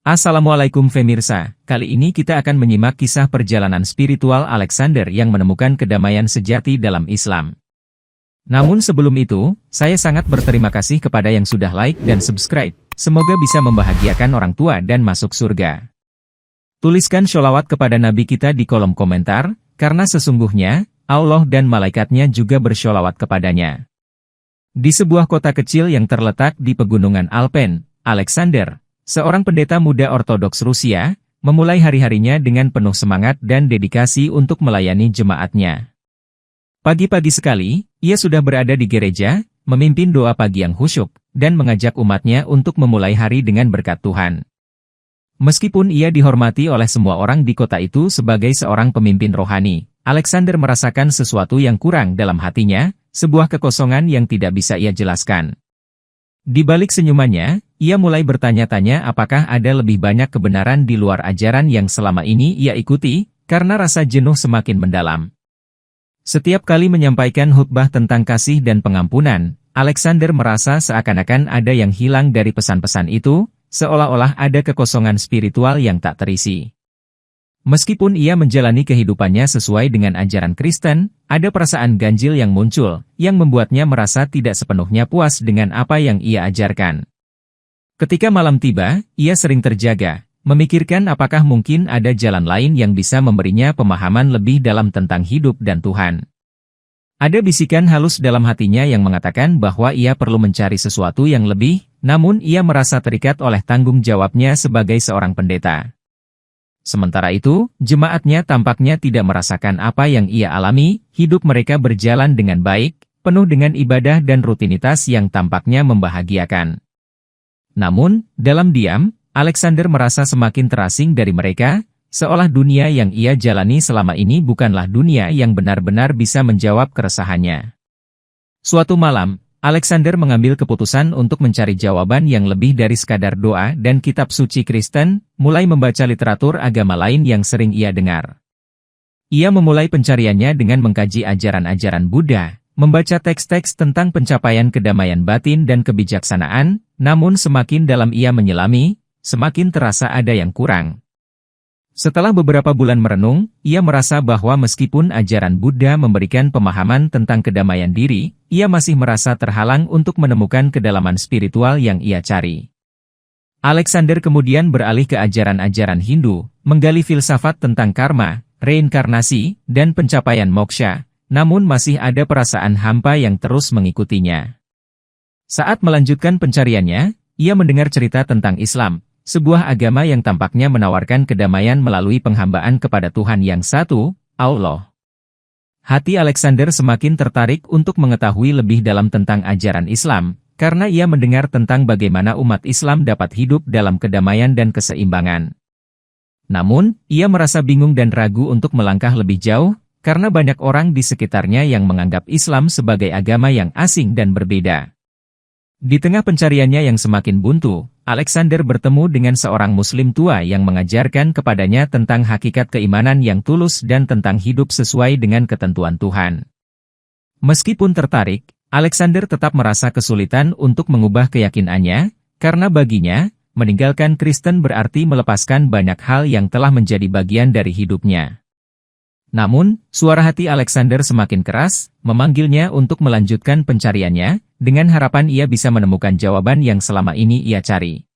Assalamualaikum pemirsa, kali ini kita akan menyimak kisah perjalanan spiritual Alexander yang menemukan kedamaian sejati dalam Islam. Namun sebelum itu, saya sangat berterima kasih kepada yang sudah like dan subscribe. Semoga bisa membahagiakan orang tua dan masuk surga. Tuliskan sholawat kepada Nabi kita di kolom komentar, karena sesungguhnya, Allah dan malaikatnya juga bersholawat kepadanya. Di sebuah kota kecil yang terletak di pegunungan Alpen, Alexander, seorang pendeta muda Ortodoks Rusia, memulai hari-harinya dengan penuh semangat dan dedikasi untuk melayani jemaatnya. Pagi-pagi sekali, ia sudah berada di gereja, memimpin doa pagi yang khusyuk, dan mengajak umatnya untuk memulai hari dengan berkat Tuhan. Meskipun ia dihormati oleh semua orang di kota itu sebagai seorang pemimpin rohani, Alexander merasakan sesuatu yang kurang dalam hatinya, sebuah kekosongan yang tidak bisa ia jelaskan. Di balik senyumannya, ia mulai bertanya-tanya apakah ada lebih banyak kebenaran di luar ajaran yang selama ini ia ikuti, karena rasa jenuh semakin mendalam. Setiap kali menyampaikan khutbah tentang kasih dan pengampunan, Alexander merasa seakan-akan ada yang hilang dari pesan-pesan itu, seolah-olah ada kekosongan spiritual yang tak terisi. Meskipun ia menjalani kehidupannya sesuai dengan ajaran Kristen, ada perasaan ganjil yang muncul, yang membuatnya merasa tidak sepenuhnya puas dengan apa yang ia ajarkan. Ketika malam tiba, ia sering terjaga, memikirkan apakah mungkin ada jalan lain yang bisa memberinya pemahaman lebih dalam tentang hidup dan Tuhan. Ada bisikan halus dalam hatinya yang mengatakan bahwa ia perlu mencari sesuatu yang lebih, namun ia merasa terikat oleh tanggung jawabnya sebagai seorang pendeta. Sementara itu, jemaatnya tampaknya tidak merasakan apa yang ia alami, hidup mereka berjalan dengan baik, penuh dengan ibadah dan rutinitas yang tampaknya membahagiakan. Namun, dalam diam, Alexander merasa semakin terasing dari mereka, seolah dunia yang ia jalani selama ini bukanlah dunia yang benar-benar bisa menjawab keresahannya. Suatu malam, Alexander mengambil keputusan untuk mencari jawaban yang lebih dari sekadar doa dan kitab suci Kristen, mulai membaca literatur agama lain yang sering ia dengar. Ia memulai pencariannya dengan mengkaji ajaran-ajaran Buddha, membaca teks-teks tentang pencapaian kedamaian batin dan kebijaksanaan, namun semakin dalam ia menyelami, semakin terasa ada yang kurang. Setelah beberapa bulan merenung, ia merasa bahwa meskipun ajaran Buddha memberikan pemahaman tentang kedamaian diri, ia masih merasa terhalang untuk menemukan kedalaman spiritual yang ia cari. Alexander kemudian beralih ke ajaran-ajaran Hindu, menggali filsafat tentang karma, reinkarnasi, dan pencapaian moksha, namun masih ada perasaan hampa yang terus mengikutinya. Saat melanjutkan pencariannya, ia mendengar cerita tentang Islam, sebuah agama yang tampaknya menawarkan kedamaian melalui penghambaan kepada Tuhan yang satu, Allah. Hati Alexander semakin tertarik untuk mengetahui lebih dalam tentang ajaran Islam, karena ia mendengar tentang bagaimana umat Islam dapat hidup dalam kedamaian dan keseimbangan. Namun, ia merasa bingung dan ragu untuk melangkah lebih jauh, karena banyak orang di sekitarnya yang menganggap Islam sebagai agama yang asing dan berbeda. Di tengah pencariannya yang semakin buntu, Alexander bertemu dengan seorang Muslim tua yang mengajarkan kepadanya tentang hakikat keimanan yang tulus dan tentang hidup sesuai dengan ketentuan Tuhan. Meskipun tertarik, Alexander tetap merasa kesulitan untuk mengubah keyakinannya, karena baginya, meninggalkan Kristen berarti melepaskan banyak hal yang telah menjadi bagian dari hidupnya. Namun, suara hati Alexander semakin keras, memanggilnya untuk melanjutkan pencariannya, dengan harapan ia bisa menemukan jawaban yang selama ini ia cari.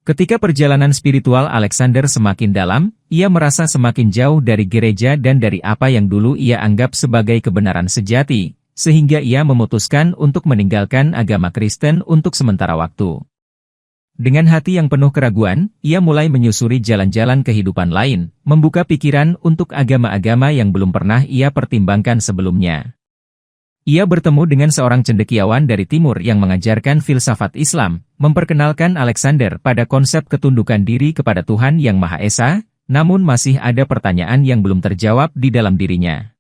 Ketika perjalanan spiritual Alexander semakin dalam, ia merasa semakin jauh dari gereja dan dari apa yang dulu ia anggap sebagai kebenaran sejati, sehingga ia memutuskan untuk meninggalkan agama Kristen untuk sementara waktu. Dengan hati yang penuh keraguan, ia mulai menyusuri jalan-jalan kehidupan lain, membuka pikiran untuk agama-agama yang belum pernah ia pertimbangkan sebelumnya. Ia bertemu dengan seorang cendekiawan dari timur yang mengajarkan filsafat Islam, memperkenalkan Alexander pada konsep ketundukan diri kepada Tuhan Yang Maha Esa, namun masih ada pertanyaan yang belum terjawab di dalam dirinya.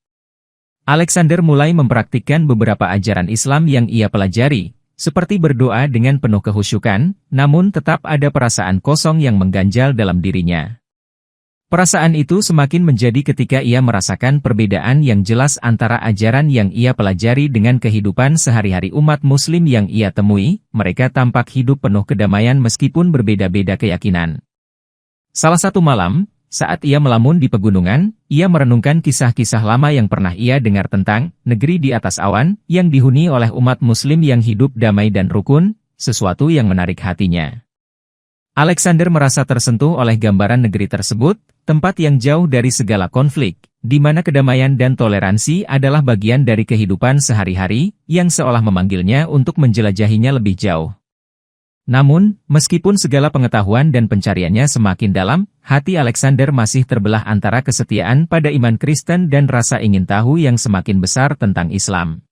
Alexander mulai mempraktikkan beberapa ajaran Islam yang ia pelajari, seperti berdoa dengan penuh kehusyukan, namun tetap ada perasaan kosong yang mengganjal dalam dirinya. Perasaan itu semakin menjadi ketika ia merasakan perbedaan yang jelas antara ajaran yang ia pelajari dengan kehidupan sehari-hari umat Muslim yang ia temui. Mereka tampak hidup penuh kedamaian meskipun berbeda-beda keyakinan. Salah satu malam, saat ia melamun di pegunungan, ia merenungkan kisah-kisah lama yang pernah ia dengar tentang negeri di atas awan yang dihuni oleh umat Muslim yang hidup damai dan rukun, sesuatu yang menarik hatinya. Alexander merasa tersentuh oleh gambaran negeri tersebut, tempat yang jauh dari segala konflik, di mana kedamaian dan toleransi adalah bagian dari kehidupan sehari-hari, yang seolah memanggilnya untuk menjelajahinya lebih jauh. Namun, meskipun segala pengetahuan dan pencariannya semakin dalam, hati Alexander masih terbelah antara kesetiaan pada iman Kristen dan rasa ingin tahu yang semakin besar tentang Islam.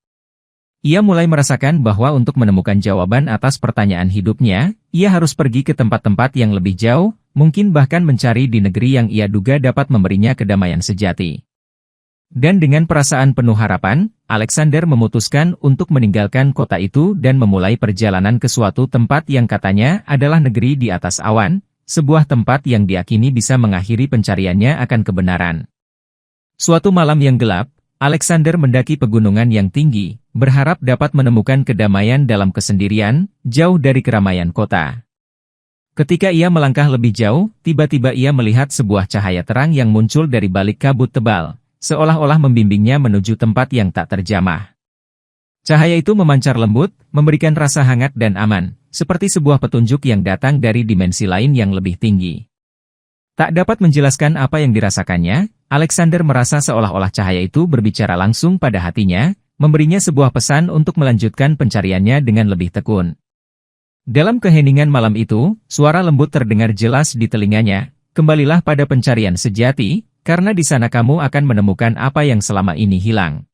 Ia mulai merasakan bahwa untuk menemukan jawaban atas pertanyaan hidupnya, ia harus pergi ke tempat-tempat yang lebih jauh, mungkin bahkan mencari di negeri yang ia duga dapat memberinya kedamaian sejati. Dan dengan perasaan penuh harapan, Alexander memutuskan untuk meninggalkan kota itu dan memulai perjalanan ke suatu tempat yang katanya adalah negeri di atas awan, sebuah tempat yang diakini bisa mengakhiri pencariannya akan kebenaran. Suatu malam yang gelap, Alexander mendaki pegunungan yang tinggi, berharap dapat menemukan kedamaian dalam kesendirian, jauh dari keramaian kota. Ketika ia melangkah lebih jauh, tiba-tiba ia melihat sebuah cahaya terang yang muncul dari balik kabut tebal, seolah-olah membimbingnya menuju tempat yang tak terjamah. Cahaya itu memancar lembut, memberikan rasa hangat dan aman, seperti sebuah petunjuk yang datang dari dimensi lain yang lebih tinggi. Tak dapat menjelaskan apa yang dirasakannya, Alexander merasa seolah-olah cahaya itu berbicara langsung pada hatinya, memberinya sebuah pesan untuk melanjutkan pencariannya dengan lebih tekun. Dalam keheningan malam itu, suara lembut terdengar jelas di telinganya, "Kembalilah pada pencarian sejati, karena di sana kamu akan menemukan apa yang selama ini hilang."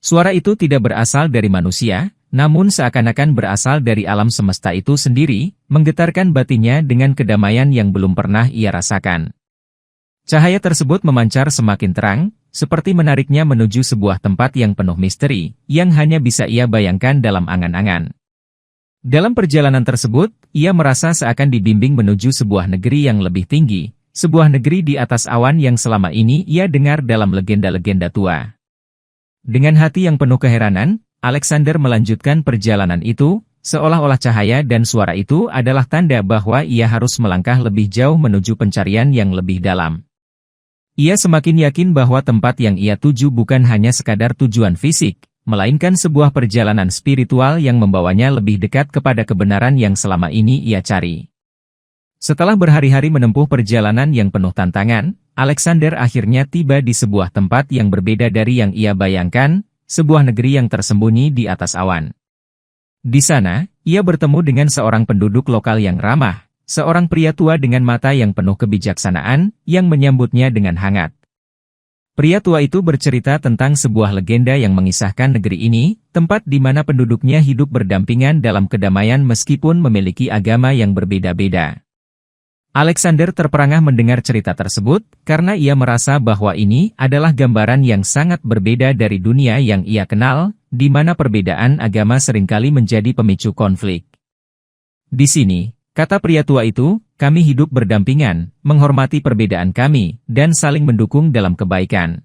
Suara itu tidak berasal dari manusia, namun seakan-akan berasal dari alam semesta itu sendiri, menggetarkan batinnya dengan kedamaian yang belum pernah ia rasakan. Cahaya tersebut memancar semakin terang, seperti menariknya menuju sebuah tempat yang penuh misteri, yang hanya bisa ia bayangkan dalam angan-angan. Dalam perjalanan tersebut, ia merasa seakan dibimbing menuju sebuah negeri yang lebih tinggi, sebuah negeri di atas awan yang selama ini ia dengar dalam legenda-legenda tua. Dengan hati yang penuh keheranan, Alexander melanjutkan perjalanan itu, seolah-olah cahaya dan suara itu adalah tanda bahwa ia harus melangkah lebih jauh menuju pencarian yang lebih dalam. Ia semakin yakin bahwa tempat yang ia tuju bukan hanya sekadar tujuan fisik, melainkan sebuah perjalanan spiritual yang membawanya lebih dekat kepada kebenaran yang selama ini ia cari. Setelah berhari-hari menempuh perjalanan yang penuh tantangan, Alexander akhirnya tiba di sebuah tempat yang berbeda dari yang ia bayangkan, sebuah negeri yang tersembunyi di atas awan. Di sana, ia bertemu dengan seorang penduduk lokal yang ramah, seorang pria tua dengan mata yang penuh kebijaksanaan, yang menyambutnya dengan hangat. Pria tua itu bercerita tentang sebuah legenda yang mengisahkan negeri ini, tempat di mana penduduknya hidup berdampingan dalam kedamaian meskipun memiliki agama yang berbeda-beda. Alexander terperangah mendengar cerita tersebut, karena ia merasa bahwa ini adalah gambaran yang sangat berbeda dari dunia yang ia kenal, di mana perbedaan agama seringkali menjadi pemicu konflik. Di sini, kata pria tua itu, kami hidup berdampingan, menghormati perbedaan kami, dan saling mendukung dalam kebaikan.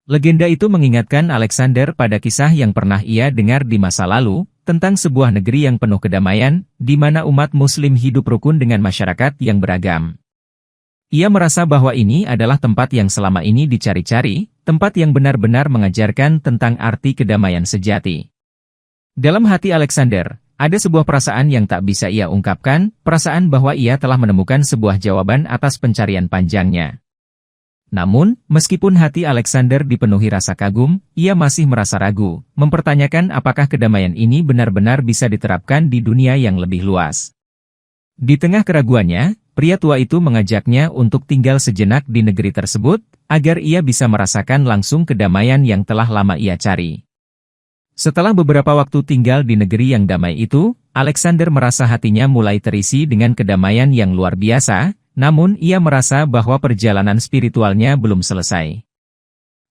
Legenda itu mengingatkan Alexander pada kisah yang pernah ia dengar di masa lalu, tentang sebuah negeri yang penuh kedamaian, di mana umat Muslim hidup rukun dengan masyarakat yang beragam. Ia merasa bahwa ini adalah tempat yang selama ini dicari-cari, tempat yang benar-benar mengajarkan tentang arti kedamaian sejati. Dalam hati Alexander, ada sebuah perasaan yang tak bisa ia ungkapkan, perasaan bahwa ia telah menemukan sebuah jawaban atas pencarian panjangnya. Namun, meskipun hati Alexander dipenuhi rasa kagum, ia masih merasa ragu, mempertanyakan apakah kedamaian ini benar-benar bisa diterapkan di dunia yang lebih luas. Di tengah keraguannya, pria tua itu mengajaknya untuk tinggal sejenak di negeri tersebut, agar ia bisa merasakan langsung kedamaian yang telah lama ia cari. Setelah beberapa waktu tinggal di negeri yang damai itu, Alexander merasa hatinya mulai terisi dengan kedamaian yang luar biasa, namun ia merasa bahwa perjalanan spiritualnya belum selesai.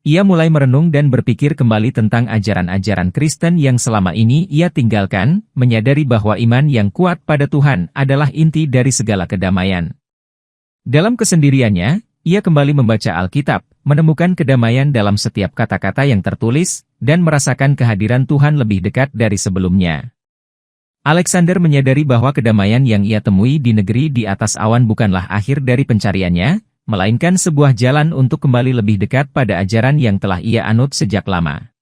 Ia mulai merenung dan berpikir kembali tentang ajaran-ajaran Kristen yang selama ini ia tinggalkan, menyadari bahwa iman yang kuat pada Tuhan adalah inti dari segala kedamaian. Dalam kesendiriannya, ia kembali membaca Alkitab, menemukan kedamaian dalam setiap kata-kata yang tertulis, dan merasakan kehadiran Tuhan lebih dekat dari sebelumnya. Alexander menyadari bahwa kedamaian yang ia temui di negeri di atas awan bukanlah akhir dari pencariannya, melainkan sebuah jalan untuk kembali lebih dekat pada ajaran yang telah ia anut sejak lama.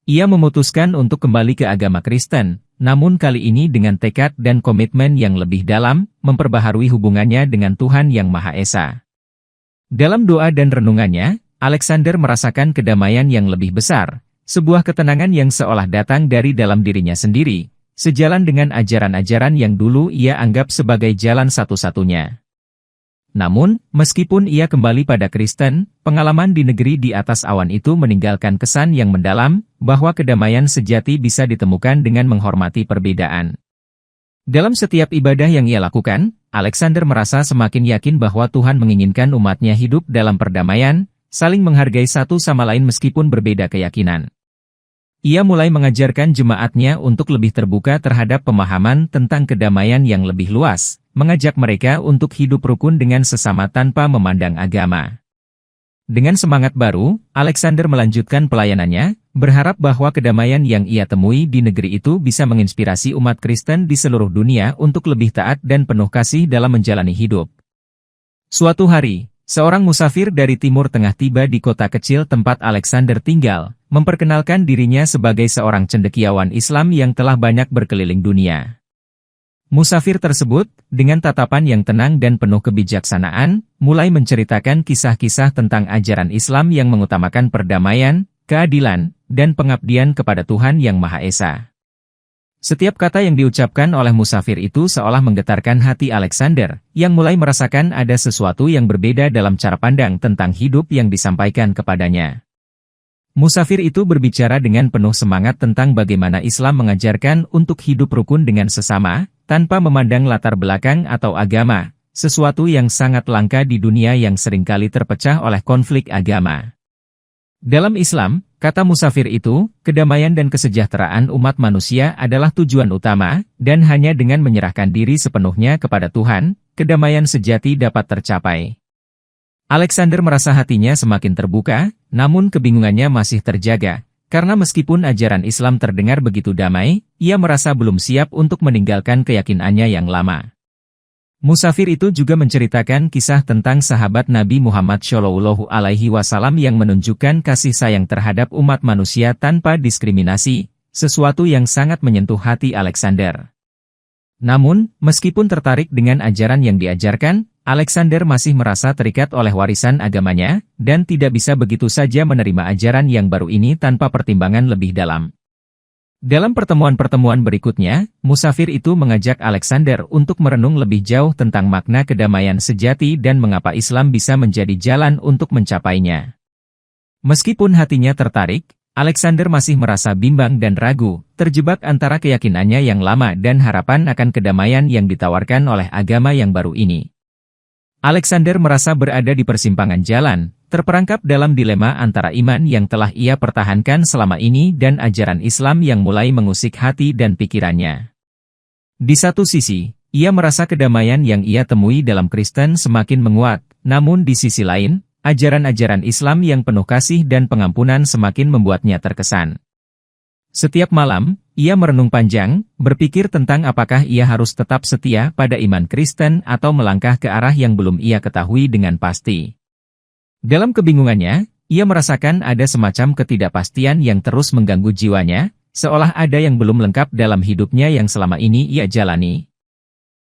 Ia memutuskan untuk kembali ke agama Kristen, namun kali ini dengan tekad dan komitmen yang lebih dalam, memperbaharui hubungannya dengan Tuhan Yang Maha Esa. Dalam doa dan renungannya, Alexander merasakan kedamaian yang lebih besar, sebuah ketenangan yang seolah datang dari dalam dirinya sendiri, sejalan dengan ajaran-ajaran yang dulu ia anggap sebagai jalan satu-satunya. Namun, meskipun ia kembali pada Kristen, pengalaman di negeri di atas awan itu meninggalkan kesan yang mendalam, bahwa kedamaian sejati bisa ditemukan dengan menghormati perbedaan. Dalam setiap ibadah yang ia lakukan, Alexander merasa semakin yakin bahwa Tuhan menginginkan umatnya hidup dalam perdamaian, saling menghargai satu sama lain meskipun berbeda keyakinan. Ia mulai mengajarkan jemaatnya untuk lebih terbuka terhadap pemahaman tentang kedamaian yang lebih luas, mengajak mereka untuk hidup rukun dengan sesama tanpa memandang agama. Dengan semangat baru, Alexander melanjutkan pelayanannya, berharap bahwa kedamaian yang ia temui di negeri itu bisa menginspirasi umat Kristen di seluruh dunia untuk lebih taat dan penuh kasih dalam menjalani hidup. Suatu hari, seorang musafir dari Timur Tengah tiba di kota kecil tempat Alexander tinggal, memperkenalkan dirinya sebagai seorang cendekiawan Islam yang telah banyak berkeliling dunia. Musafir tersebut, dengan tatapan yang tenang dan penuh kebijaksanaan, mulai menceritakan kisah-kisah tentang ajaran Islam yang mengutamakan perdamaian, keadilan, dan pengabdian kepada Tuhan Yang Maha Esa. Setiap kata yang diucapkan oleh musafir itu seolah menggetarkan hati Alexander, yang mulai merasakan ada sesuatu yang berbeda dalam cara pandang tentang hidup yang disampaikan kepadanya. Musafir itu berbicara dengan penuh semangat tentang bagaimana Islam mengajarkan untuk hidup rukun dengan sesama, tanpa memandang latar belakang atau agama, sesuatu yang sangat langka di dunia yang seringkali terpecah oleh konflik agama. Dalam Islam, kata musafir itu, kedamaian dan kesejahteraan umat manusia adalah tujuan utama, dan hanya dengan menyerahkan diri sepenuhnya kepada Tuhan, kedamaian sejati dapat tercapai. Alexander merasa hatinya semakin terbuka, namun kebingungannya masih terjaga, karena meskipun ajaran Islam terdengar begitu damai, ia merasa belum siap untuk meninggalkan keyakinannya yang lama. Musafir itu juga menceritakan kisah tentang sahabat Nabi Muhammad SAW yang menunjukkan kasih sayang terhadap umat manusia tanpa diskriminasi, sesuatu yang sangat menyentuh hati Alexander. Namun, meskipun tertarik dengan ajaran yang diajarkan, Alexander masih merasa terikat oleh warisan agamanya, dan tidak bisa begitu saja menerima ajaran yang baru ini tanpa pertimbangan lebih dalam. Dalam pertemuan-pertemuan berikutnya, musafir itu mengajak Alexander untuk merenung lebih jauh tentang makna kedamaian sejati dan mengapa Islam bisa menjadi jalan untuk mencapainya. Meskipun hatinya tertarik, Alexander masih merasa bimbang dan ragu, terjebak antara keyakinannya yang lama dan harapan akan kedamaian yang ditawarkan oleh agama yang baru ini. Alexander merasa berada di persimpangan jalan, terperangkap dalam dilema antara iman yang telah ia pertahankan selama ini dan ajaran Islam yang mulai mengusik hati dan pikirannya. Di satu sisi, ia merasa kedamaian yang ia temui dalam Kristen semakin menguat, namun di sisi lain, ajaran-ajaran Islam yang penuh kasih dan pengampunan semakin membuatnya terkesan. Setiap malam, ia merenung panjang, berpikir tentang apakah ia harus tetap setia pada iman Kristen atau melangkah ke arah yang belum ia ketahui dengan pasti. Dalam kebingungannya, ia merasakan ada semacam ketidakpastian yang terus mengganggu jiwanya, seolah ada yang belum lengkap dalam hidupnya yang selama ini ia jalani.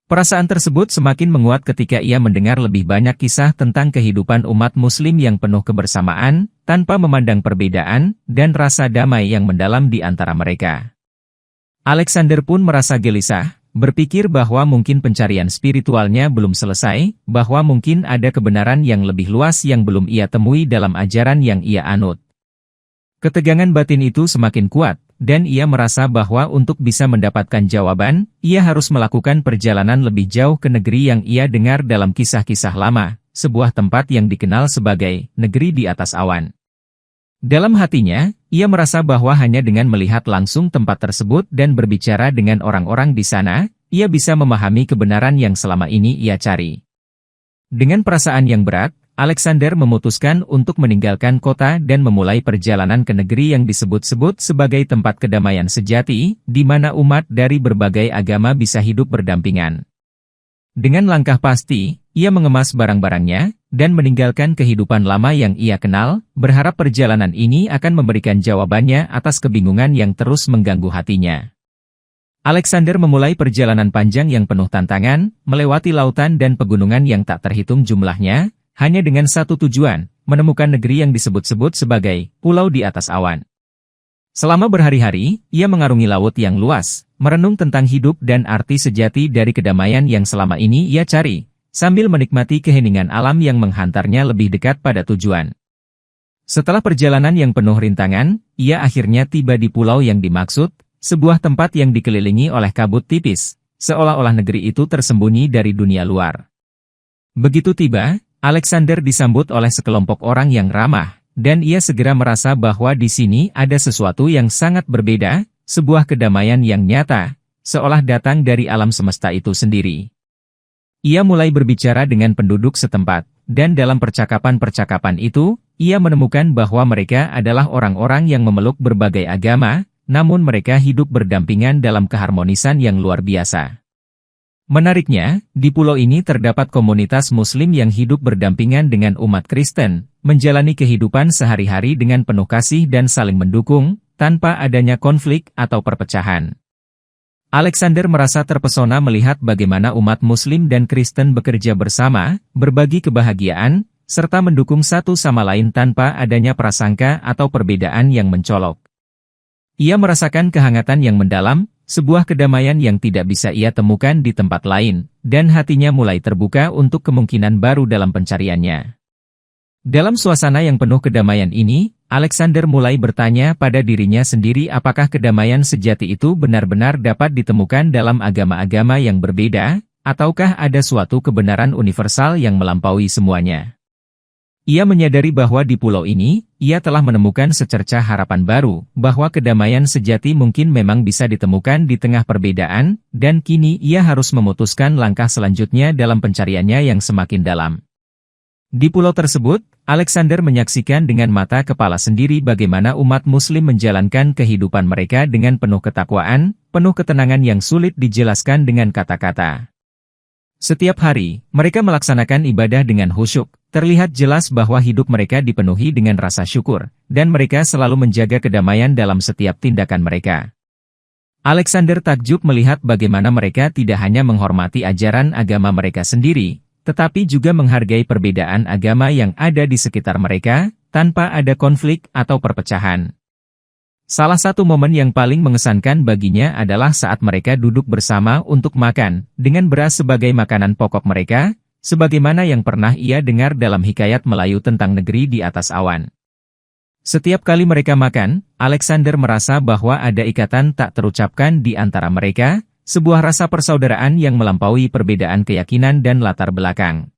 Perasaan tersebut semakin menguat ketika ia mendengar lebih banyak kisah tentang kehidupan umat Muslim yang penuh kebersamaan, tanpa memandang perbedaan, dan rasa damai yang mendalam di antara mereka. Alexander pun merasa gelisah, berpikir bahwa mungkin pencarian spiritualnya belum selesai, bahwa mungkin ada kebenaran yang lebih luas yang belum ia temui dalam ajaran yang ia anut. Ketegangan batin itu semakin kuat, dan ia merasa bahwa untuk bisa mendapatkan jawaban, ia harus melakukan perjalanan lebih jauh ke negeri yang ia dengar dalam kisah-kisah lama, sebuah tempat yang dikenal sebagai negeri di atas awan. Dalam hatinya, ia merasa bahwa hanya dengan melihat langsung tempat tersebut dan berbicara dengan orang-orang di sana, ia bisa memahami kebenaran yang selama ini ia cari. Dengan perasaan yang berat, Alexander memutuskan untuk meninggalkan kota dan memulai perjalanan ke negeri yang disebut-sebut sebagai tempat kedamaian sejati, di mana umat dari berbagai agama bisa hidup berdampingan. Dengan langkah pasti, ia mengemas barang-barangnya, dan meninggalkan kehidupan lama yang ia kenal, berharap perjalanan ini akan memberikan jawabannya atas kebingungan yang terus mengganggu hatinya. Alexander memulai perjalanan panjang yang penuh tantangan, melewati lautan dan pegunungan yang tak terhitung jumlahnya, hanya dengan satu tujuan, menemukan negeri yang disebut-sebut sebagai pulau di atas awan. Selama berhari-hari, ia mengarungi laut yang luas, merenung tentang hidup dan arti sejati dari kedamaian yang selama ini ia cari, sambil menikmati keheningan alam yang menghantarnya lebih dekat pada tujuan. Setelah perjalanan yang penuh rintangan, ia akhirnya tiba di pulau yang dimaksud, sebuah tempat yang dikelilingi oleh kabut tipis, seolah-olah negeri itu tersembunyi dari dunia luar. Begitu tiba, Alexander disambut oleh sekelompok orang yang ramah, dan ia segera merasa bahwa di sini ada sesuatu yang sangat berbeda, sebuah kedamaian yang nyata, seolah datang dari alam semesta itu sendiri. Ia mulai berbicara dengan penduduk setempat, dan dalam percakapan-percakapan itu, ia menemukan bahwa mereka adalah orang-orang yang memeluk berbagai agama, namun mereka hidup berdampingan dalam keharmonisan yang luar biasa. Menariknya, di pulau ini terdapat komunitas Muslim yang hidup berdampingan dengan umat Kristen, menjalani kehidupan sehari-hari dengan penuh kasih dan saling mendukung, tanpa adanya konflik atau perpecahan. Alexander merasa terpesona melihat bagaimana umat Muslim dan Kristen bekerja bersama, berbagi kebahagiaan, serta mendukung satu sama lain tanpa adanya prasangka atau perbedaan yang mencolok. Ia merasakan kehangatan yang mendalam, sebuah kedamaian yang tidak bisa ia temukan di tempat lain, dan hatinya mulai terbuka untuk kemungkinan baru dalam pencariannya. Dalam suasana yang penuh kedamaian ini, Alexander mulai bertanya pada dirinya sendiri apakah kedamaian sejati itu benar-benar dapat ditemukan dalam agama-agama yang berbeda, ataukah ada suatu kebenaran universal yang melampaui semuanya. Ia menyadari bahwa di pulau ini, ia telah menemukan secercah harapan baru, bahwa kedamaian sejati mungkin memang bisa ditemukan di tengah perbedaan, dan kini ia harus memutuskan langkah selanjutnya dalam pencariannya yang semakin dalam. Di pulau tersebut, Alexander menyaksikan dengan mata kepala sendiri bagaimana umat Muslim menjalankan kehidupan mereka dengan penuh ketakwaan, penuh ketenangan yang sulit dijelaskan dengan kata-kata. Setiap hari, mereka melaksanakan ibadah dengan khusyuk, terlihat jelas bahwa hidup mereka dipenuhi dengan rasa syukur, dan mereka selalu menjaga kedamaian dalam setiap tindakan mereka. Alexander takjub melihat bagaimana mereka tidak hanya menghormati ajaran agama mereka sendiri, tetapi juga menghargai perbedaan agama yang ada di sekitar mereka, tanpa ada konflik atau perpecahan. Salah satu momen yang paling mengesankan baginya adalah saat mereka duduk bersama untuk makan, dengan beras sebagai makanan pokok mereka, sebagaimana yang pernah ia dengar dalam hikayat Melayu tentang negeri di atas awan. Setiap kali mereka makan, Alexander merasa bahwa ada ikatan tak terucapkan di antara mereka, sebuah rasa persaudaraan yang melampaui perbedaan keyakinan dan latar belakang.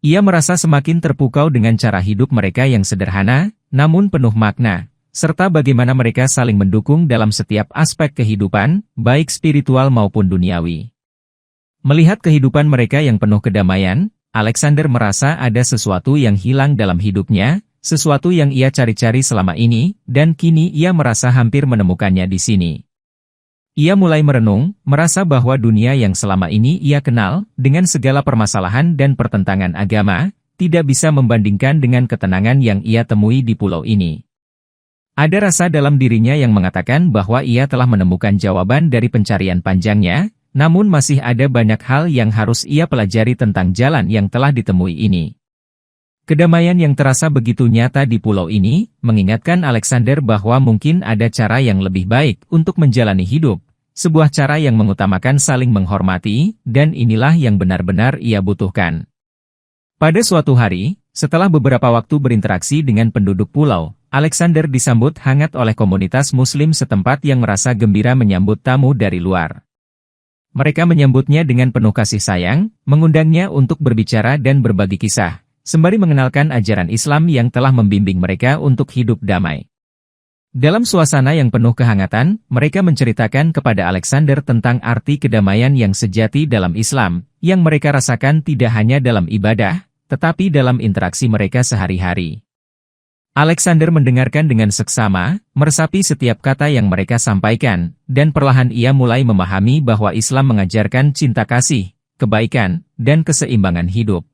Ia merasa semakin terpukau dengan cara hidup mereka yang sederhana, namun penuh makna, serta bagaimana mereka saling mendukung dalam setiap aspek kehidupan, baik spiritual maupun duniawi. Melihat kehidupan mereka yang penuh kedamaian, Alexander merasa ada sesuatu yang hilang dalam hidupnya, sesuatu yang ia cari-cari selama ini, dan kini ia merasa hampir menemukannya di sini. Ia mulai merenung, merasa bahwa dunia yang selama ini ia kenal, dengan segala permasalahan dan pertentangan agama, tidak bisa membandingkan dengan ketenangan yang ia temui di pulau ini. Ada rasa dalam dirinya yang mengatakan bahwa ia telah menemukan jawaban dari pencarian panjangnya, namun masih ada banyak hal yang harus ia pelajari tentang jalan yang telah ditemui ini. Kedamaian yang terasa begitu nyata di pulau ini, mengingatkan Alexander bahwa mungkin ada cara yang lebih baik untuk menjalani hidup, sebuah cara yang mengutamakan saling menghormati, dan inilah yang benar-benar ia butuhkan. Pada suatu hari, setelah beberapa waktu berinteraksi dengan penduduk pulau, Alexander disambut hangat oleh komunitas Muslim setempat yang merasa gembira menyambut tamu dari luar. Mereka menyambutnya dengan penuh kasih sayang, mengundangnya untuk berbicara dan berbagi kisah, sembari mengenalkan ajaran Islam yang telah membimbing mereka untuk hidup damai. Dalam suasana yang penuh kehangatan, mereka menceritakan kepada Alexander tentang arti kedamaian yang sejati dalam Islam, yang mereka rasakan tidak hanya dalam ibadah, tetapi dalam interaksi mereka sehari-hari. Alexander mendengarkan dengan seksama, meresapi setiap kata yang mereka sampaikan, dan perlahan ia mulai memahami bahwa Islam mengajarkan cinta kasih, kebaikan, dan keseimbangan hidup.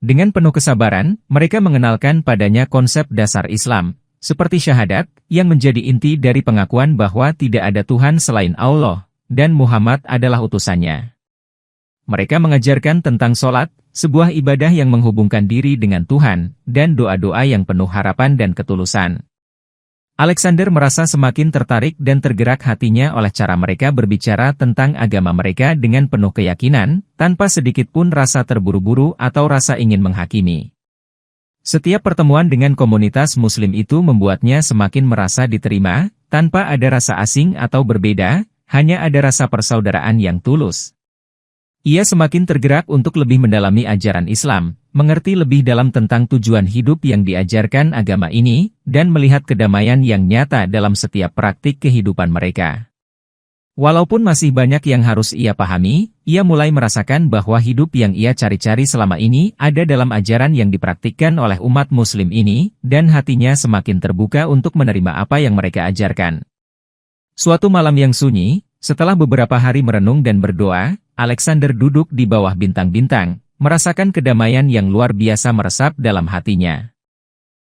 Dengan penuh kesabaran, mereka mengenalkan padanya konsep dasar Islam, seperti syahadat, yang menjadi inti dari pengakuan bahwa tidak ada Tuhan selain Allah, dan Muhammad adalah utusannya. Mereka mengajarkan tentang sholat, sebuah ibadah yang menghubungkan diri dengan Tuhan, dan doa-doa yang penuh harapan dan ketulusan. Alexander merasa semakin tertarik dan tergerak hatinya oleh cara mereka berbicara tentang agama mereka dengan penuh keyakinan, tanpa sedikit pun rasa terburu-buru atau rasa ingin menghakimi. Setiap pertemuan dengan komunitas Muslim itu membuatnya semakin merasa diterima, tanpa ada rasa asing atau berbeda, hanya ada rasa persaudaraan yang tulus. Ia semakin tergerak untuk lebih mendalami ajaran Islam, mengerti lebih dalam tentang tujuan hidup yang diajarkan agama ini, dan melihat kedamaian yang nyata dalam setiap praktik kehidupan mereka. Walaupun masih banyak yang harus ia pahami, ia mulai merasakan bahwa hidup yang ia cari-cari selama ini ada dalam ajaran yang dipraktikkan oleh umat Muslim ini, dan hatinya semakin terbuka untuk menerima apa yang mereka ajarkan. Suatu malam yang sunyi, setelah beberapa hari merenung dan berdoa, Alexander duduk di bawah bintang-bintang, merasakan kedamaian yang luar biasa meresap dalam hatinya.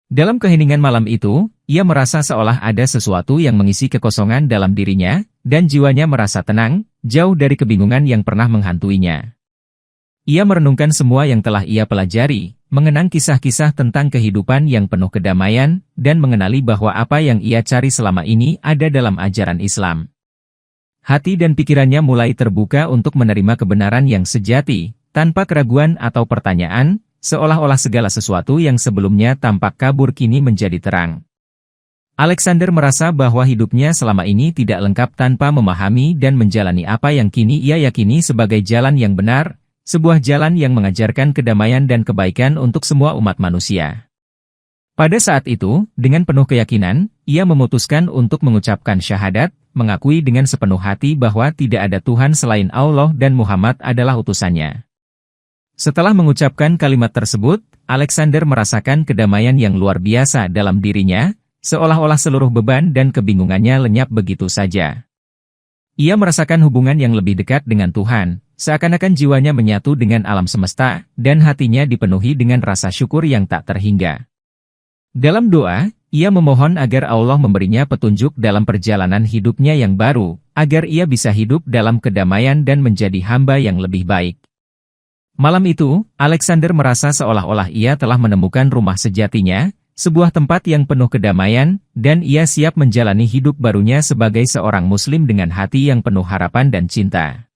Dalam keheningan malam itu, ia merasa seolah ada sesuatu yang mengisi kekosongan dalam dirinya, dan jiwanya merasa tenang, jauh dari kebingungan yang pernah menghantuinya. Ia merenungkan semua yang telah ia pelajari, mengenang kisah-kisah tentang kehidupan yang penuh kedamaian, dan mengenali bahwa apa yang ia cari selama ini ada dalam ajaran Islam. Hati dan pikirannya mulai terbuka untuk menerima kebenaran yang sejati, tanpa keraguan atau pertanyaan, seolah-olah segala sesuatu yang sebelumnya tampak kabur kini menjadi terang. Alexander merasa bahwa hidupnya selama ini tidak lengkap tanpa memahami dan menjalani apa yang kini ia yakini sebagai jalan yang benar, sebuah jalan yang mengajarkan kedamaian dan kebaikan untuk semua umat manusia. Pada saat itu, dengan penuh keyakinan, ia memutuskan untuk mengucapkan syahadat, mengakui dengan sepenuh hati bahwa tidak ada Tuhan selain Allah dan Muhammad adalah utusannya. Setelah mengucapkan kalimat tersebut, Alexander merasakan kedamaian yang luar biasa dalam dirinya, seolah-olah seluruh beban dan kebingungannya lenyap begitu saja. Ia merasakan hubungan yang lebih dekat dengan Tuhan, seakan-akan jiwanya menyatu dengan alam semesta, dan hatinya dipenuhi dengan rasa syukur yang tak terhingga. Dalam doa, ia memohon agar Allah memberinya petunjuk dalam perjalanan hidupnya yang baru, agar ia bisa hidup dalam kedamaian dan menjadi hamba yang lebih baik. Malam itu, Alexander merasa seolah-olah ia telah menemukan rumah sejatinya, sebuah tempat yang penuh kedamaian, dan ia siap menjalani hidup barunya sebagai seorang Muslim dengan hati yang penuh harapan dan cinta.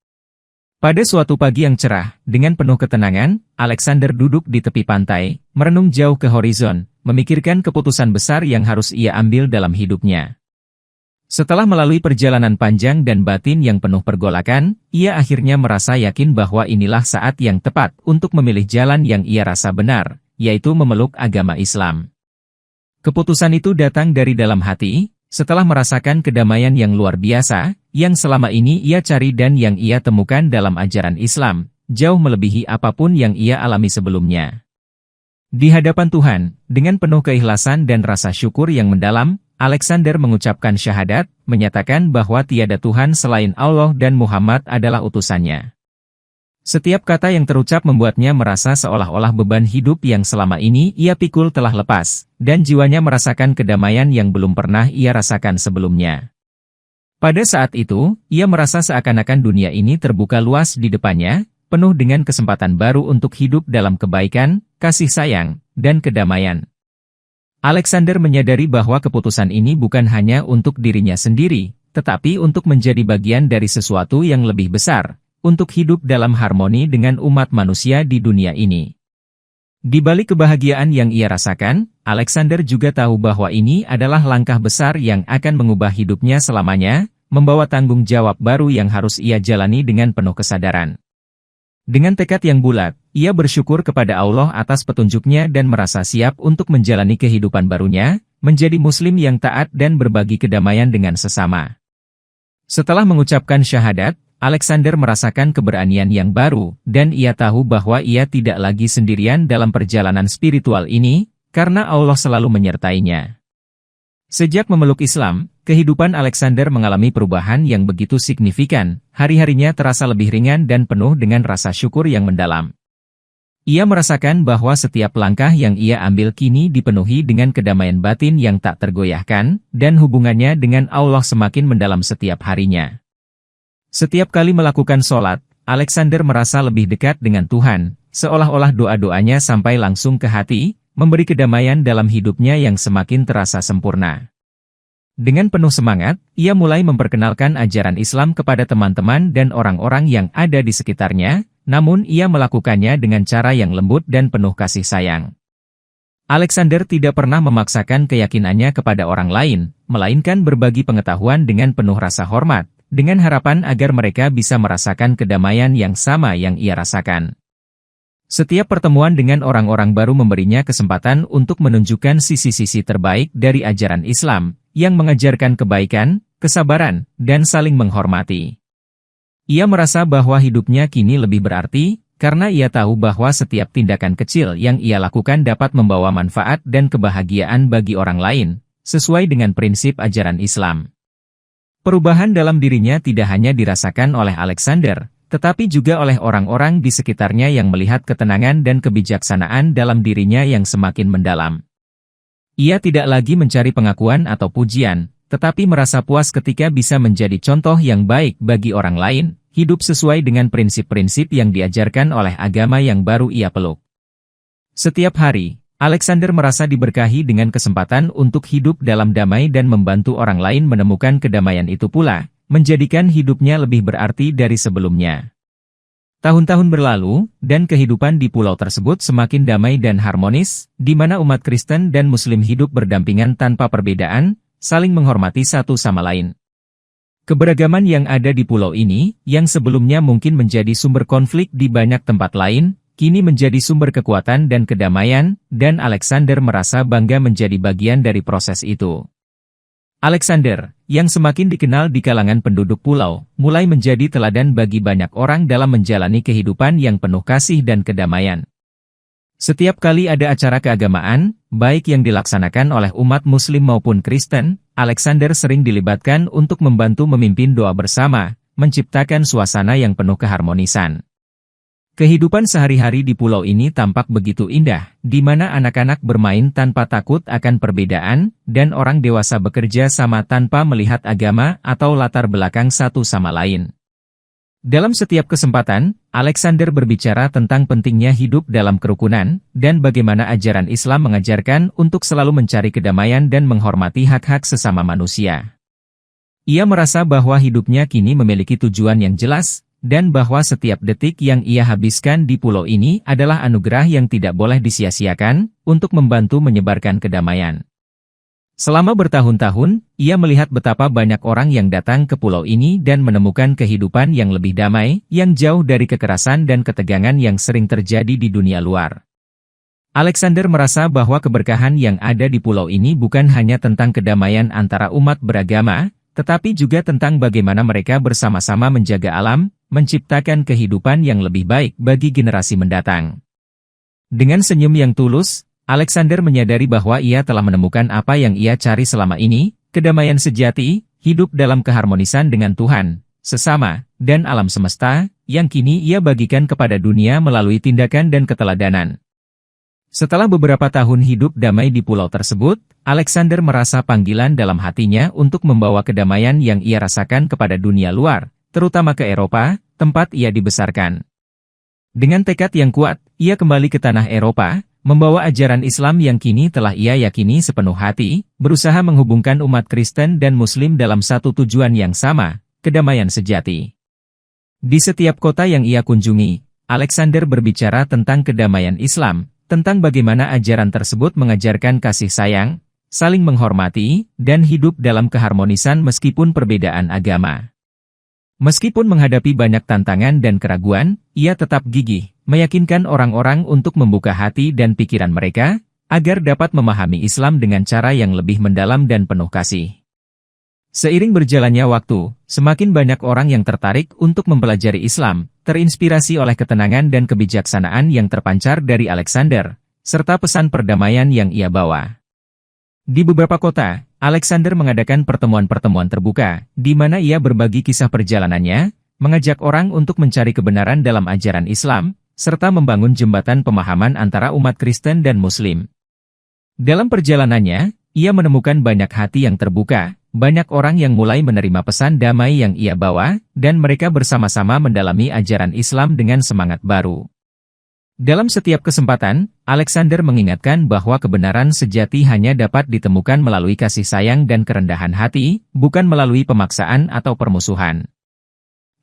Pada suatu pagi yang cerah, dengan penuh ketenangan, Alexander duduk di tepi pantai, merenung jauh ke horizon, memikirkan keputusan besar yang harus ia ambil dalam hidupnya. Setelah melalui perjalanan panjang dan batin yang penuh pergolakan, ia akhirnya merasa yakin bahwa inilah saat yang tepat untuk memilih jalan yang ia rasa benar, yaitu memeluk agama Islam. Keputusan itu datang dari dalam hati, setelah merasakan kedamaian yang luar biasa, yang selama ini ia cari dan yang ia temukan dalam ajaran Islam, jauh melebihi apapun yang ia alami sebelumnya. Di hadapan Tuhan, dengan penuh keikhlasan dan rasa syukur yang mendalam, Alexander mengucapkan syahadat, menyatakan bahwa tiada Tuhan selain Allah dan Muhammad adalah utusannya. Setiap kata yang terucap membuatnya merasa seolah-olah beban hidup yang selama ini ia pikul telah lepas, dan jiwanya merasakan kedamaian yang belum pernah ia rasakan sebelumnya. Pada saat itu, ia merasa seakan-akan dunia ini terbuka luas di depannya, penuh dengan kesempatan baru untuk hidup dalam kebaikan, kasih sayang, dan kedamaian. Alexander menyadari bahwa keputusan ini bukan hanya untuk dirinya sendiri, tetapi untuk menjadi bagian dari sesuatu yang lebih besar, untuk hidup dalam harmoni dengan umat manusia di dunia ini. Di balik kebahagiaan yang ia rasakan, Alexander juga tahu bahwa ini adalah langkah besar yang akan mengubah hidupnya selamanya, membawa tanggung jawab baru yang harus ia jalani dengan penuh kesadaran. Dengan tekad yang bulat, ia bersyukur kepada Allah atas petunjuknya dan merasa siap untuk menjalani kehidupan barunya, menjadi Muslim yang taat dan berbagi kedamaian dengan sesama. Setelah mengucapkan syahadat, Alexander merasakan keberanian yang baru, dan ia tahu bahwa ia tidak lagi sendirian dalam perjalanan spiritual ini, karena Allah selalu menyertainya. Sejak memeluk Islam, kehidupan Alexander mengalami perubahan yang begitu signifikan, hari-harinya terasa lebih ringan dan penuh dengan rasa syukur yang mendalam. Ia merasakan bahwa setiap langkah yang ia ambil kini dipenuhi dengan kedamaian batin yang tak tergoyahkan, dan hubungannya dengan Allah semakin mendalam setiap harinya. Setiap kali melakukan sholat, Alexander merasa lebih dekat dengan Tuhan, seolah-olah doa-doanya sampai langsung ke hati, memberi kedamaian dalam hidupnya yang semakin terasa sempurna. Dengan penuh semangat, ia mulai memperkenalkan ajaran Islam kepada teman-teman dan orang-orang yang ada di sekitarnya, namun ia melakukannya dengan cara yang lembut dan penuh kasih sayang. Alexander tidak pernah memaksakan keyakinannya kepada orang lain, melainkan berbagi pengetahuan dengan penuh rasa hormat, dengan harapan agar mereka bisa merasakan kedamaian yang sama yang ia rasakan. Setiap pertemuan dengan orang-orang baru memberinya kesempatan untuk menunjukkan sisi-sisi terbaik dari ajaran Islam, yang mengajarkan kebaikan, kesabaran, dan saling menghormati. Ia merasa bahwa hidupnya kini lebih berarti, karena ia tahu bahwa setiap tindakan kecil yang ia lakukan dapat membawa manfaat dan kebahagiaan bagi orang lain, sesuai dengan prinsip ajaran Islam. Perubahan dalam dirinya tidak hanya dirasakan oleh Alexander, tetapi juga oleh orang-orang di sekitarnya yang melihat ketenangan dan kebijaksanaan dalam dirinya yang semakin mendalam. Ia tidak lagi mencari pengakuan atau pujian, tetapi merasa puas ketika bisa menjadi contoh yang baik bagi orang lain, hidup sesuai dengan prinsip-prinsip yang diajarkan oleh agama yang baru ia peluk. Setiap hari, Alexander merasa diberkahi dengan kesempatan untuk hidup dalam damai dan membantu orang lain menemukan kedamaian itu pula, menjadikan hidupnya lebih berarti dari sebelumnya. Tahun-tahun berlalu, dan kehidupan di pulau tersebut semakin damai dan harmonis, di mana umat Kristen dan Muslim hidup berdampingan tanpa perbedaan, saling menghormati satu sama lain. Keberagaman yang ada di pulau ini, yang sebelumnya mungkin menjadi sumber konflik di banyak tempat lain, kini menjadi sumber kekuatan dan kedamaian, dan Alexander merasa bangga menjadi bagian dari proses itu. Alexander, yang semakin dikenal di kalangan penduduk pulau, mulai menjadi teladan bagi banyak orang dalam menjalani kehidupan yang penuh kasih dan kedamaian. Setiap kali ada acara keagamaan, baik yang dilaksanakan oleh umat Muslim maupun Kristen, Alexander sering dilibatkan untuk membantu memimpin doa bersama, menciptakan suasana yang penuh keharmonisan. Kehidupan sehari-hari di pulau ini tampak begitu indah, di mana anak-anak bermain tanpa takut akan perbedaan, dan orang dewasa bekerja sama tanpa melihat agama atau latar belakang satu sama lain. Dalam setiap kesempatan, Alexander berbicara tentang pentingnya hidup dalam kerukunan, dan bagaimana ajaran Islam mengajarkan untuk selalu mencari kedamaian dan menghormati hak-hak sesama manusia. Ia merasa bahwa hidupnya kini memiliki tujuan yang jelas, dan bahwa setiap detik yang ia habiskan di pulau ini adalah anugerah yang tidak boleh disia-siakan, untuk membantu menyebarkan kedamaian. Selama bertahun-tahun, ia melihat betapa banyak orang yang datang ke pulau ini dan menemukan kehidupan yang lebih damai, yang jauh dari kekerasan dan ketegangan yang sering terjadi di dunia luar. Alexander merasa bahwa keberkahan yang ada di pulau ini bukan hanya tentang kedamaian antara umat beragama, tetapi juga tentang bagaimana mereka bersama-sama menjaga alam, menciptakan kehidupan yang lebih baik bagi generasi mendatang. Dengan senyum yang tulus, Alexander menyadari bahwa ia telah menemukan apa yang ia cari selama ini, kedamaian sejati, hidup dalam keharmonisan dengan Tuhan, sesama, dan alam semesta, yang kini ia bagikan kepada dunia melalui tindakan dan keteladanan. Setelah beberapa tahun hidup damai di pulau tersebut, Alexander merasa panggilan dalam hatinya untuk membawa kedamaian yang ia rasakan kepada dunia luar, terutama ke Eropa, tempat ia dibesarkan. Dengan tekad yang kuat, ia kembali ke tanah Eropa, membawa ajaran Islam yang kini telah ia yakini sepenuh hati, berusaha menghubungkan umat Kristen dan Muslim dalam satu tujuan yang sama, kedamaian sejati. Di setiap kota yang ia kunjungi, Alexander berbicara tentang kedamaian Islam, tentang bagaimana ajaran tersebut mengajarkan kasih sayang, saling menghormati, dan hidup dalam keharmonisan meskipun perbedaan agama. Meskipun menghadapi banyak tantangan dan keraguan, ia tetap gigih, meyakinkan orang-orang untuk membuka hati dan pikiran mereka, agar dapat memahami Islam dengan cara yang lebih mendalam dan penuh kasih. Seiring berjalannya waktu, semakin banyak orang yang tertarik untuk mempelajari Islam, terinspirasi oleh ketenangan dan kebijaksanaan yang terpancar dari Alexander, serta pesan perdamaian yang ia bawa. Di beberapa kota, Alexander mengadakan pertemuan-pertemuan terbuka, di mana ia berbagi kisah perjalanannya, mengajak orang untuk mencari kebenaran dalam ajaran Islam, serta membangun jembatan pemahaman antara umat Kristen dan Muslim. Dalam perjalanannya, ia menemukan banyak hati yang terbuka, banyak orang yang mulai menerima pesan damai yang ia bawa, dan mereka bersama-sama mendalami ajaran Islam dengan semangat baru. Dalam setiap kesempatan, Alexander mengingatkan bahwa kebenaran sejati hanya dapat ditemukan melalui kasih sayang dan kerendahan hati, bukan melalui pemaksaan atau permusuhan.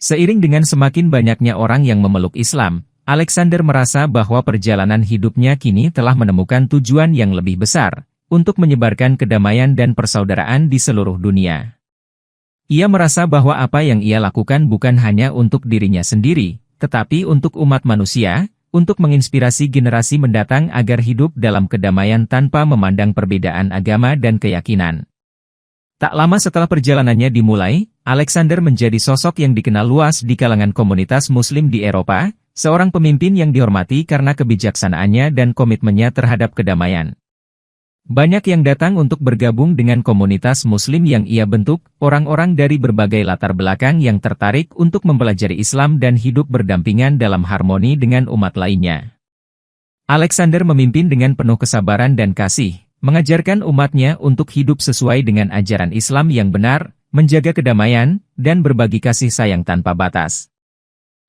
Seiring dengan semakin banyaknya orang yang memeluk Islam, Alexander merasa bahwa perjalanan hidupnya kini telah menemukan tujuan yang lebih besar, untuk menyebarkan kedamaian dan persaudaraan di seluruh dunia. Ia merasa bahwa apa yang ia lakukan bukan hanya untuk dirinya sendiri, tetapi untuk umat manusia, untuk menginspirasi generasi mendatang agar hidup dalam kedamaian tanpa memandang perbedaan agama dan keyakinan. Tak lama setelah perjalanannya dimulai, Alexander menjadi sosok yang dikenal luas di kalangan komunitas Muslim di Eropa, seorang pemimpin yang dihormati karena kebijaksanaannya dan komitmennya terhadap kedamaian. Banyak yang datang untuk bergabung dengan komunitas Muslim yang ia bentuk, orang-orang dari berbagai latar belakang yang tertarik untuk mempelajari Islam dan hidup berdampingan dalam harmoni dengan umat lainnya. Alexander memimpin dengan penuh kesabaran dan kasih, mengajarkan umatnya untuk hidup sesuai dengan ajaran Islam yang benar, menjaga kedamaian, dan berbagi kasih sayang tanpa batas.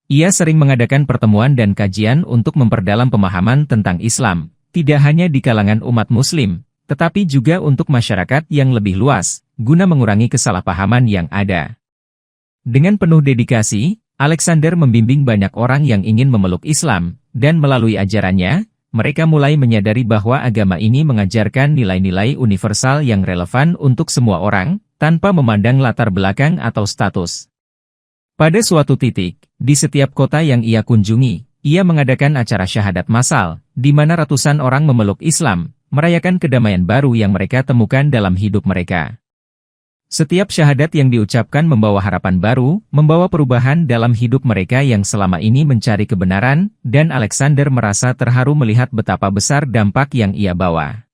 Ia sering mengadakan pertemuan dan kajian untuk memperdalam pemahaman tentang Islam, tidak hanya di kalangan umat Muslim, tetapi juga untuk masyarakat yang lebih luas, guna mengurangi kesalahpahaman yang ada. Dengan penuh dedikasi, Alexander membimbing banyak orang yang ingin memeluk Islam, dan melalui ajarannya, mereka mulai menyadari bahwa agama ini mengajarkan nilai-nilai universal yang relevan untuk semua orang, tanpa memandang latar belakang atau status. Pada suatu titik, di setiap kota yang ia kunjungi, ia mengadakan acara syahadat massal, di mana ratusan orang memeluk Islam, merayakan kedamaian baru yang mereka temukan dalam hidup mereka. Setiap syahadat yang diucapkan membawa harapan baru, membawa perubahan dalam hidup mereka yang selama ini mencari kebenaran, dan Alexander merasa terharu melihat betapa besar dampak yang ia bawa.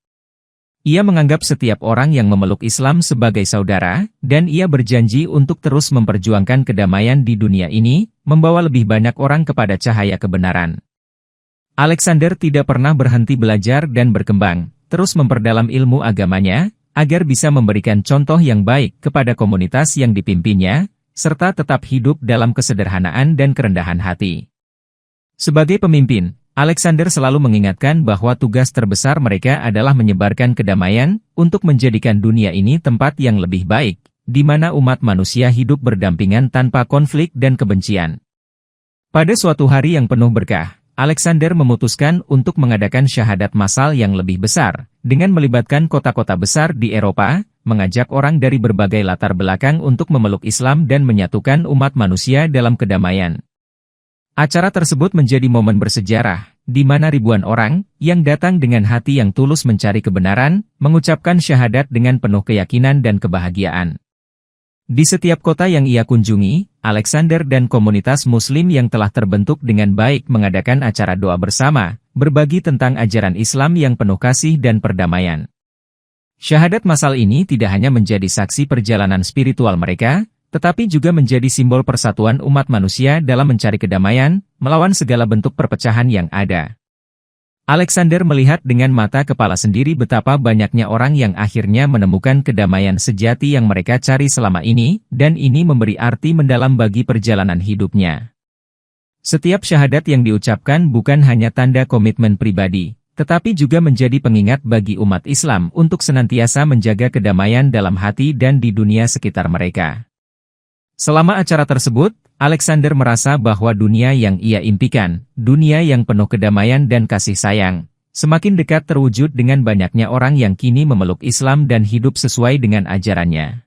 Ia menganggap setiap orang yang memeluk Islam sebagai saudara, dan ia berjanji untuk terus memperjuangkan kedamaian di dunia ini, membawa lebih banyak orang kepada cahaya kebenaran. Alexander tidak pernah berhenti belajar dan berkembang, terus memperdalam ilmu agamanya, agar bisa memberikan contoh yang baik kepada komunitas yang dipimpinnya, serta tetap hidup dalam kesederhanaan dan kerendahan hati. Sebagai pemimpin, Alexander selalu mengingatkan bahwa tugas terbesar mereka adalah menyebarkan kedamaian, untuk menjadikan dunia ini tempat yang lebih baik, di mana umat manusia hidup berdampingan tanpa konflik dan kebencian. Pada suatu hari yang penuh berkah, Alexander memutuskan untuk mengadakan syahadat massal yang lebih besar, dengan melibatkan kota-kota besar di Eropa, mengajak orang dari berbagai latar belakang untuk memeluk Islam dan menyatukan umat manusia dalam kedamaian. Acara tersebut menjadi momen bersejarah, di mana ribuan orang, yang datang dengan hati yang tulus mencari kebenaran, mengucapkan syahadat dengan penuh keyakinan dan kebahagiaan. Di setiap kota yang ia kunjungi, Alexander dan komunitas Muslim yang telah terbentuk dengan baik mengadakan acara doa bersama, berbagi tentang ajaran Islam yang penuh kasih dan perdamaian. Syahadat massal ini tidak hanya menjadi saksi perjalanan spiritual mereka, tetapi juga menjadi simbol persatuan umat manusia dalam mencari kedamaian, melawan segala bentuk perpecahan yang ada. Alexander melihat dengan mata kepala sendiri betapa banyaknya orang yang akhirnya menemukan kedamaian sejati yang mereka cari selama ini, dan ini memberi arti mendalam bagi perjalanan hidupnya. Setiap syahadat yang diucapkan bukan hanya tanda komitmen pribadi, tetapi juga menjadi pengingat bagi umat Islam untuk senantiasa menjaga kedamaian dalam hati dan di dunia sekitar mereka. Selama acara tersebut, Alexander merasa bahwa dunia yang ia impikan, dunia yang penuh kedamaian dan kasih sayang, semakin dekat terwujud dengan banyaknya orang yang kini memeluk Islam dan hidup sesuai dengan ajarannya.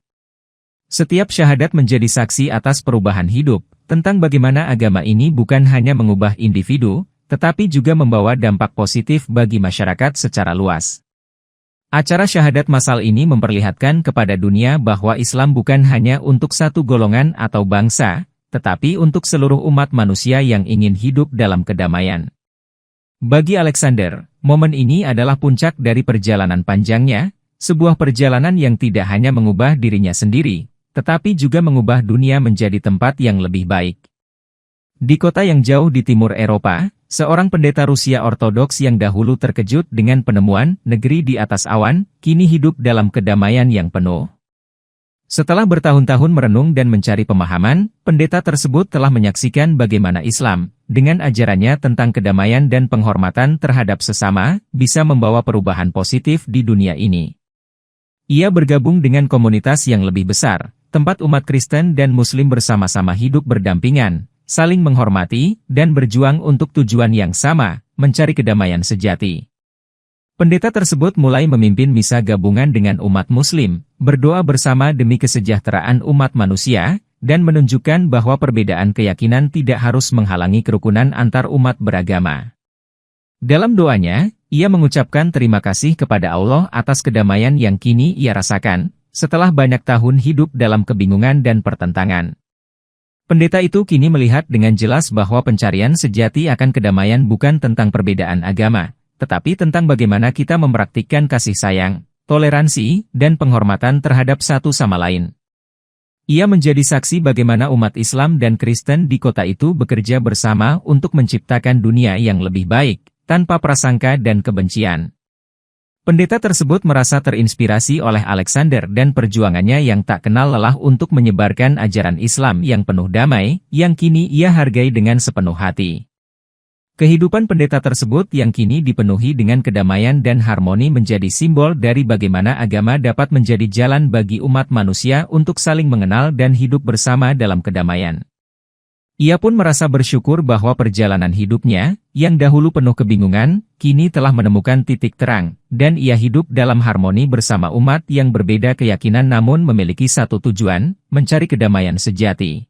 Setiap syahadat menjadi saksi atas perubahan hidup, tentang bagaimana agama ini bukan hanya mengubah individu, tetapi juga membawa dampak positif bagi masyarakat secara luas. Acara syahadat massal ini memperlihatkan kepada dunia bahwa Islam bukan hanya untuk satu golongan atau bangsa, tetapi untuk seluruh umat manusia yang ingin hidup dalam kedamaian. Bagi Alexander, momen ini adalah puncak dari perjalanan panjangnya, sebuah perjalanan yang tidak hanya mengubah dirinya sendiri, tetapi juga mengubah dunia menjadi tempat yang lebih baik. Di kota yang jauh di timur Eropa, seorang pendeta Rusia Ortodoks yang dahulu terkejut dengan penemuan negeri di atas awan, kini hidup dalam kedamaian yang penuh. Setelah bertahun-tahun merenung dan mencari pemahaman, pendeta tersebut telah menyaksikan bagaimana Islam, dengan ajarannya tentang kedamaian dan penghormatan terhadap sesama, bisa membawa perubahan positif di dunia ini. Ia bergabung dengan komunitas yang lebih besar, tempat umat Kristen dan Muslim bersama-sama hidup berdampingan, saling menghormati, dan berjuang untuk tujuan yang sama, mencari kedamaian sejati. Pendeta tersebut mulai memimpin misa gabungan dengan umat Muslim, berdoa bersama demi kesejahteraan umat manusia, dan menunjukkan bahwa perbedaan keyakinan tidak harus menghalangi kerukunan antar umat beragama. Dalam doanya, ia mengucapkan terima kasih kepada Allah atas kedamaian yang kini ia rasakan, setelah banyak tahun hidup dalam kebingungan dan pertentangan. Pendeta itu kini melihat dengan jelas bahwa pencarian sejati akan kedamaian bukan tentang perbedaan agama, tetapi tentang bagaimana kita mempraktikkan kasih sayang, toleransi, dan penghormatan terhadap satu sama lain. Ia menjadi saksi bagaimana umat Islam dan Kristen di kota itu bekerja bersama untuk menciptakan dunia yang lebih baik, tanpa prasangka dan kebencian. Pendeta tersebut merasa terinspirasi oleh Alexander dan perjuangannya yang tak kenal lelah untuk menyebarkan ajaran Islam yang penuh damai, yang kini ia hargai dengan sepenuh hati. Kehidupan pendeta tersebut yang kini dipenuhi dengan kedamaian dan harmoni menjadi simbol dari bagaimana agama dapat menjadi jalan bagi umat manusia untuk saling mengenal dan hidup bersama dalam kedamaian. Ia pun merasa bersyukur bahwa perjalanan hidupnya, yang dahulu penuh kebingungan, kini telah menemukan titik terang, dan ia hidup dalam harmoni bersama umat yang berbeda keyakinan namun memiliki satu tujuan, mencari kedamaian sejati.